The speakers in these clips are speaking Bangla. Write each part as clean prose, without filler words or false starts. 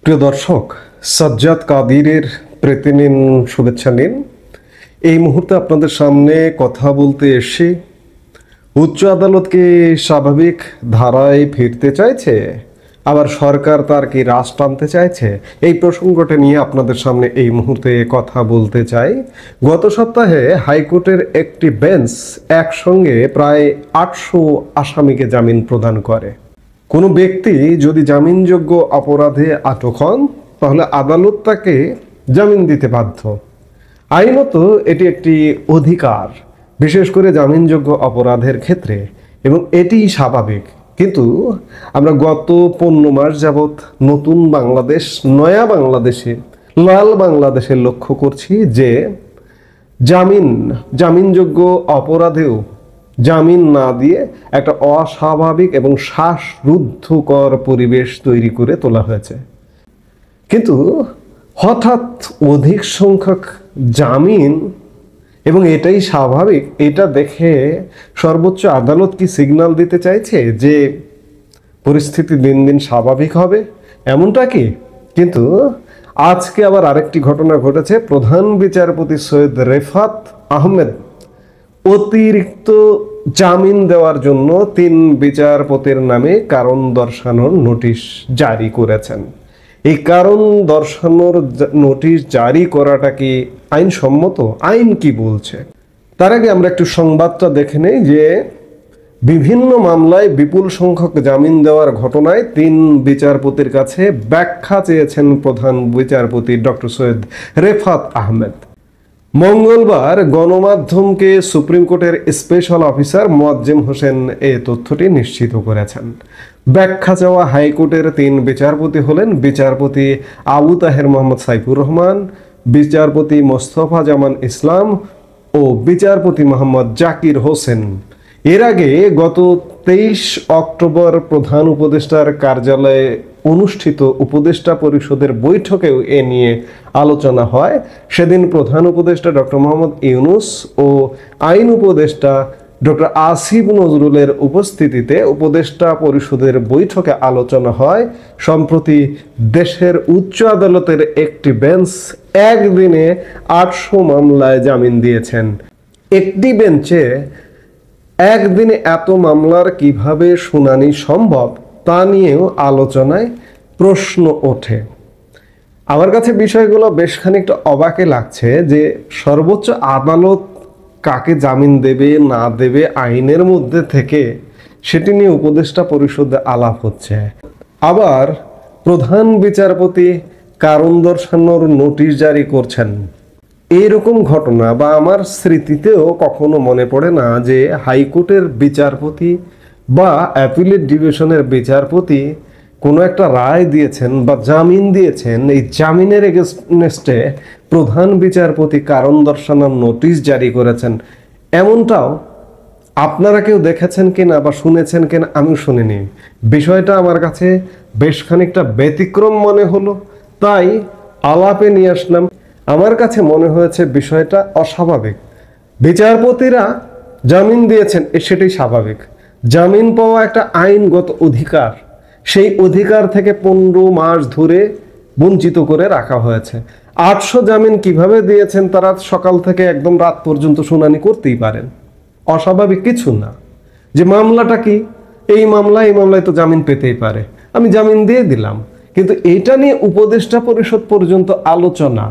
প্রিয় দর্শক, সাজ্জাদ কাদিরের প্রীতি নিন, শুভেচ্ছা নিন। এই মুহূর্তে আপনাদের সামনে কথা বলতে এসে উচ্চ আদালতকে স্বাভাবিক ধারায় ফিরতে চাইছে, আবার সরকার তার কি রাশ টানতে চাইছে, এই প্রসঙ্গটা নিয়ে আপনাদের সামনে এই মুহূর্তে কথা বলতে চাই। গত সপ্তাহে হাইকোর্টের একটি বেঞ্চ একসঙ্গে প্রায় 800 আসামিকে জামিন প্রদান করে। কোনো ব্যক্তি যদি জামিনযোগ্য অপরাধে আটক হন তাহলে আদালত তাকে জামিন দিতে বাধ্য। আইনত এটি একটি অধিকার, বিশেষ করে জামিনযোগ্য অপরাধের ক্ষেত্রে, এবং এটি স্বাভাবিক। কিন্তু আমরা গত 15 মাস যাবৎ নতুন বাংলাদেশ, নয়া বাংলাদেশে, লাল বাংলাদেশে লক্ষ্য করছি যে জামিনযোগ্য অপরাধেও জামিন না দিয়ে একটা অস্বাভাবিক এবং শ্বাসরুদ্ধকর পরিবেশ তৈরি করে তোলা হয়েছে। কিন্তু হঠাৎ অধিক সংখ্যক জামিন, এবং এটাই স্বাভাবিক, এটা দেখে সর্বোচ্চ আদালত কি সিগন্যাল দিতে চাইছে যে পরিস্থিতি দিন দিন স্বাভাবিক হবে, এমনটা কি? কিন্তু আজকে আবার আরেকটি ঘটনা ঘটেছে। প্রধান বিচারপতি সৈয়দ রেফাত আহমেদ অতিরিক্ত জামিন দেওয়ার জন্য 3 বিচারপতির নামে কারণ দর্শানোর নোটিশ জারি করেছেন। এই কারণ দর্শানোর নোটিশ জারি করাটা কি আইনসম্মত? আইন কি বলছে? তার আগে আমরা একটু সংবাদটা দেখে নেই যে বিভিন্ন মামলায় বিপুল সংখ্যক জামিন দেওয়ার ঘটনায় 3 বিচারপতির কাছে ব্যাখ্যা চেয়েছেন প্রধান বিচারপতি ডক্টর সৈয়দ রেফাত আহমেদ। মঙ্গলবার গণমাধ্যমকে সুপ্রিম কোর্টের স্পেশাল অফিসার মোয়াজ্জেম হোসেন এই তথ্যটি নিশ্চিত করেছেন। ব্যাখ্যা চাওয়া হাইকোর্টের 3 বিচারপতি হলেন বিচারপতি আবু তাহের মোহাম্মদ সাইফুর রহমান, বিচারপতি মোস্তফা জামান ইসলাম ও বিচারপতি মোহাম্মদ জাকির হোসেন। এর আগে গত 23 অক্টোবর প্রধান উপদেষ্টার কার্যালয়ে অনুষ্ঠিত উপদেষ্টা পরিষদের বৈঠকেও এ নিয়ে আলোচনা হয়। সেদিন প্রধান উপদেষ্টা ডক্টর মোহাম্মদ ইউনূস ও আইন উপদেষ্টা ডক্টর আসিফ নজরুলের উপস্থিতিতে উপদেষ্টা পরিষদের বৈঠকে আলোচনা হয়। সম্প্রতি দেশের উচ্চ আদালতের একটি বেঞ্চ একদিনে 800 মামলায় জামিন দিয়েছেন। একটি বেঞ্চে একদিনে এত মামলার কিভাবে শুনানি সম্ভব তা নিয়েও আলোচনায় প্রশ্ন ওঠে। আমার কাছে বিষয়গুলো বেশ খানিকটা অবাকে লাগছে যে সর্বোচ্চ আদালত কাকে জামিন দেবে না দেবে আইনের মধ্যে থেকে সেটি নিয়ে উপদেষ্টা পরিষদে আলাপ হচ্ছে। আবার প্রধান বিচারপতি কারণ দর্শানোর নোটিশ জারি করছেন। এইরকম ঘটনা বা আমার স্মৃতিতেও কখনো মনে পড়ে না যে হাইকোর্টের বিচারপতি বা অ্যাপিলেট ডিভিশনের বিচারপতি কোনো একটা রায় দিয়েছেন বা জামিন দিয়েছেন, এই জামিনের এগেনস্টে প্রধান বিচারপতি কারণ দর্শানোর নোটিশ জারি করেছেন। এমনটাও আপনারা কেউ দেখেছেন কিনা বা শুনেছেন কিনা আমিও শুনিনি। বিষয়টা আমার কাছে বেশ খানিকটা ব্যতিক্রম মনে হলো, তাই আলাপে নিয়ে আসলাম। আমার কাছে মনে হয়েছে বিষয়টা অস্বাভাবিক। বিচারপতিরা জামিন দিয়েছেন, সেটাই স্বাভাবিক। জামিন পাওয়া একটা আইনগত অধিকার, সেই অধিকার থেকে 15 মাস ধরে বঞ্চিত করে রাখা হয়েছে। 800 জামিন কিভাবে দিয়েছেন তারা? সকাল থেকে একদম রাত পর্যন্ত শুনানি করতেই পারেন, অস্বাভাবিক কিছু না। যে মামলাটা কি, এই মামলায় তো জামিন পেতেই পারে, আমি জামিন দিয়ে দিলাম। কিন্তু এটা নিয়ে উপদেষ্টা পরিষদ পর্যন্ত আলোচনা।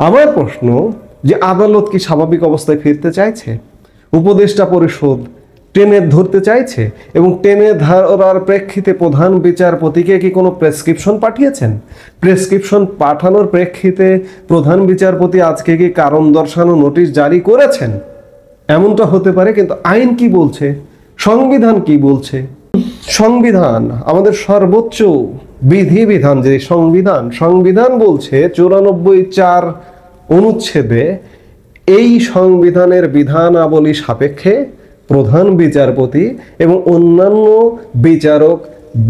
আমার প্রশ্ন যে আদালত কি স্বাভাবিক অবস্থায় ফিরতে চাইছে? উপদেষ্টা পরিষদ টেনে ধরতে চাইছে? এবং টেনে ধরার প্রেক্ষিতে প্রধান বিচারপতিকে কি কোনো প্রেসক্রিপশন পাঠিয়েছেন? প্রেসক্রিপশন পাঠানোর প্রেক্ষিতে প্রধান বিচারপতি আজকে কি কারণ দর্শানো নোটিশ জারি করেছেন? এমনটা হতে পারে। কিন্তু আইন কি বলছে? সংবিধান কি বলছে? সংবিধান আমাদের সর্বোচ্চ বিধিবিধান, যে সংবিধান বলছে 94(4) অনুচ্ছেদে এই সংবিধানের বিধানাবলী সাপেক্ষে প্রধান বিচারপতি এবং অন্যান্য বিচারক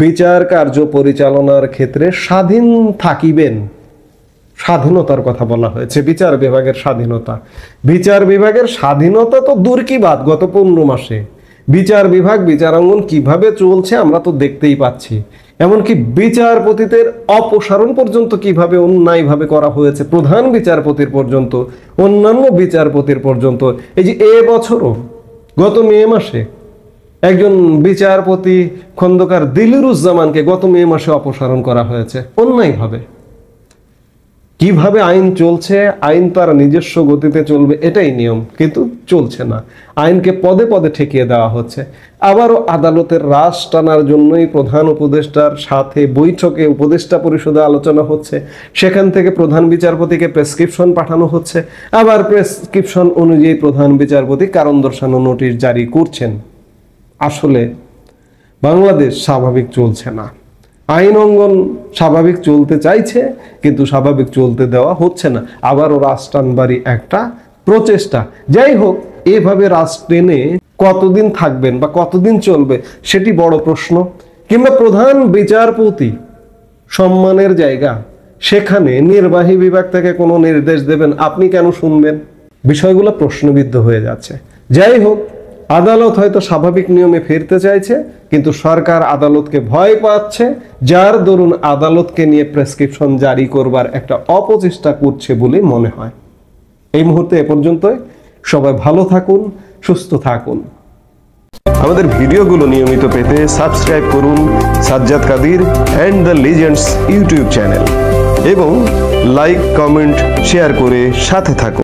বিচার কার্য পরিচালনার ক্ষেত্রে স্বাধীন থাকিবেন। স্বাধীনতার কথা বলা হয়েছে, বিচার বিভাগের স্বাধীনতা। বিচার বিভাগের স্বাধীনতা তো দূর কি বাদ, গত 15 মাসে বিচার বিভাগ বিচারাঙ্গন কিভাবে চলছে আমরা তো দেখতেই পাচ্ছি। এমনকি বিচারপতিদের অপসারণ পর্যন্ত কিভাবে অন্যায়ভাবে করা হয়েছে, প্রধান বিচারপতির পর্যন্ত, অন্যান্য বিচারপতির পর্যন্ত। এই যে এবছরও গত মে মাসে একজন বিচারপতি খন্দকার দিলরুজ্জামানকে গত মে মাসে অপসারণ করা হয়েছে অন্যায়ভাবে। কিভাবে আইন চলছে, আইন তার নিজস্ব গতিতে চলবে এটাই নিয়ম, কিন্তু চলছে না। আইনকে পদে পদে ঠেকিয়ে দেওয়া হচ্ছে। আবারও আদালতের রাশ টানার জন্যই প্রধান উপদেষ্টার সাথে বৈঠকে উপদেষ্টা পরিষদে আলোচনা হচ্ছে, সেখান থেকে প্রধান বিচারপতিকে প্রেসক্রিপশন পাঠানো হচ্ছে, আবার প্রেসক্রিপশন অনুযায়ী প্রধান বিচারপতি কারণ দর্শানো নোটিশ জারি করছেন। আসলে বাংলাদেশ স্বাভাবিক চলছে না। আইন অঙ্গন স্বাভাবিক চলতে চাইছে, কিন্তু স্বাভাবিক চলতে দেওয়া হচ্ছে না। আবারও রাজটানবাড়ি একটা প্রচেষ্টা। যাই হোক, এভাবে রাজ টেনে কতদিন থাকবেন বা কতদিন চলবে সেটি বড় প্রশ্ন। কিংবা প্রধান বিচারপতি সম্মানের জায়গা, সেখানে নির্বাহী বিভাগ থেকে কোনো নির্দেশ দেবেন, আপনি কেন শুনবেন? বিষয়গুলো প্রশ্নবিদ্ধ হয়ে যাচ্ছে। যাই হোক, আদালত হয়তো স্বাভাবিক নিয়মে ফিরতে চাইছে, কিন্তু সরকার আদালতকে ভয় পাচ্ছে, যার দরুন আদালতকে নিয়ে প্রেসক্রিপশন জারি করবার একটা অপচেষ্টা করছে বলে মনে হয়। এই মুহূর্তে এ পর্যন্তই। সবাই ভালো থাকুন, সুস্থ থাকুন। আমাদের ভিডিওগুলো নিয়মিত পেতে সাবস্ক্রাইব করুন Sajjad Kadir and the legends YouTube channel এবং লাইক, কমেন্ট, শেয়ার করে সাথে থাকুন।